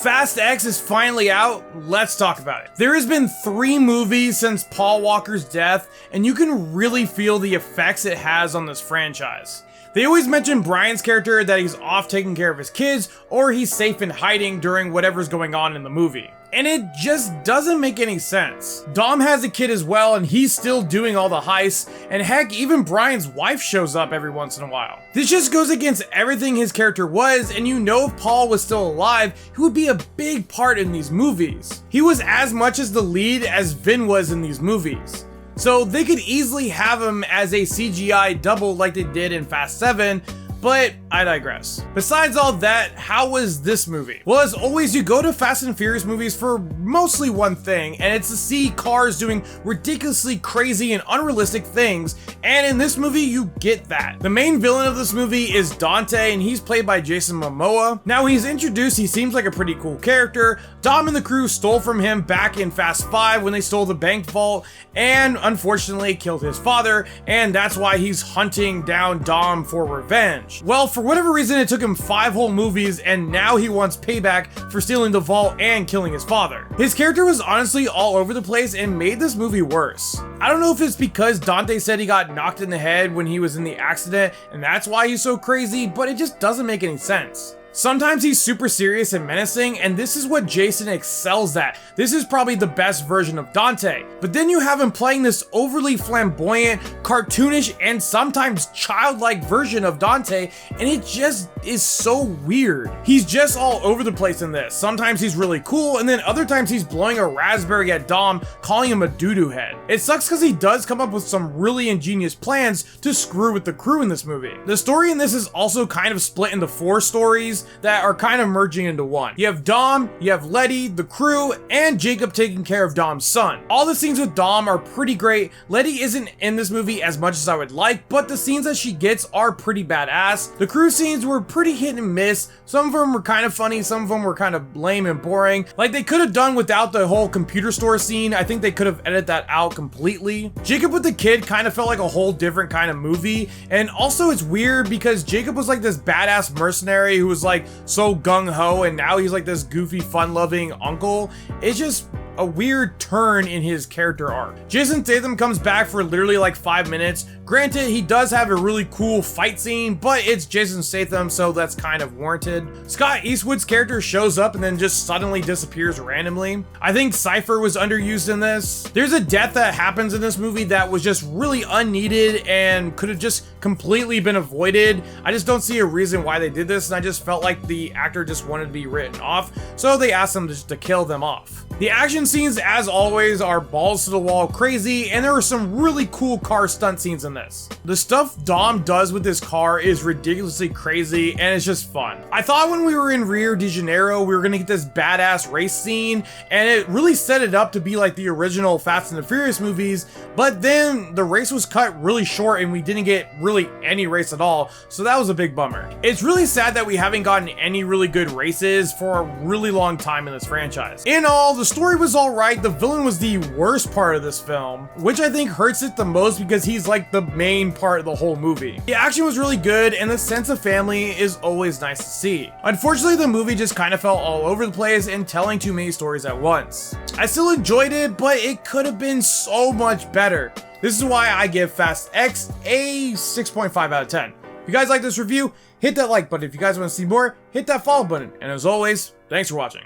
Fast X is finally out, let's talk about it. There has been 3 movies since Paul Walker's death, and you can really feel the effects it has on this franchise. They always mention Brian's character that he's off taking care of his kids, or he's safe in hiding during whatever's going on in the movie. And it just doesn't make any sense. Dom has a kid as well, and he's still doing all the heists, and heck, even Brian's wife shows up every once in a while. This just goes against everything his character was, and you know if Paul was still alive, he would be a big part in these movies. He was as much as the lead as Vin was in these movies. So they could easily have him as a CGI double like they did in Fast 7, but I digress. Besides all that, how was this movie? Well, as always, you go to Fast and Furious movies for mostly one thing, and it's to see cars doing ridiculously crazy and unrealistic things, and in this movie, you get that. The main villain of this movie is Dante, and he's played by Jason Momoa. Now he's introduced, he seems like a pretty cool character. Dom and the crew stole from him back in Fast 5 when they stole the bank vault, and unfortunately killed his father, and that's why he's hunting down Dom for revenge. Well, for whatever reason, it took him 5 whole movies, and now he wants payback for stealing the vault and killing his father. His character was honestly all over the place and made this movie worse. I don't know if it's because Dante said he got knocked in the head when he was in the accident, and that's why he's so crazy, but it just doesn't make any sense. Sometimes he's super serious and menacing, and this is what Jason excels at. This is probably the best version of Dante. But then you have him playing this overly flamboyant, cartoonish, and sometimes childlike version of Dante, and it just is so weird. He's just all over the place in this. Sometimes he's really cool, and then other times he's blowing a raspberry at Dom, calling him a doo-doo head. It sucks because he does come up with some really ingenious plans to screw with the crew in this movie. The story in this is also kind of split into 4 stories that are kind of merging into one. You have Dom, you have Letty, the crew, and Jacob taking care of Dom's son. All the scenes with Dom are pretty great. Letty isn't in this movie as much as I would like, but the scenes that she gets are pretty badass. The crew scenes were pretty hit and miss. Some of them were kind of funny, some of them were kind of lame and boring. Like they could have done without the whole computer store scene. I think they could have edited that out completely. Jacob with the kid kind of felt like a whole different kind of movie, and also it's weird because Jacob was like this badass mercenary who was like so gung-ho, and now he's like this goofy fun-loving uncle. It's just a weird turn in his character arc. Jason Statham comes back for literally like 5 minutes. Granted, he does have a really cool fight scene, but it's Jason Statham, so that's kind of warranted. Scott Eastwood's character shows up and then just suddenly disappears randomly. I think Cypher was underused in this. There's a death that happens in this movie that was just really unneeded and could have just completely been avoided. I just don't see a reason why they did this, and I just felt like the actor just wanted to be written off, so they asked him just to kill them off. The action scenes, as always, are balls to the wall crazy, and there are some really cool car stunt scenes in this. The stuff Dom does with this car is ridiculously crazy, and it's just fun. I thought when we were in Rio de Janeiro, we were gonna get this badass race scene, and it really set it up to be like the original Fast and the Furious movies, but then the race was cut really short and we didn't get really any race at all, so that was a big bummer. It's really sad that we haven't gotten any really good races for a really long time in this franchise. In all, the story was alright. The villain was the worst part of this film, which I think hurts it the most because he's like the main part of the whole movie. The action was really good, and the sense of family is always nice to see. Unfortunately, the movie just kind of fell all over the place and telling too many stories at once. I still enjoyed it, but it could have been so much better. This is why I give Fast X a 6.5 out of 10. If you guys like this review, hit that like button. If you guys want to see more, hit that follow button. And as always, thanks for watching.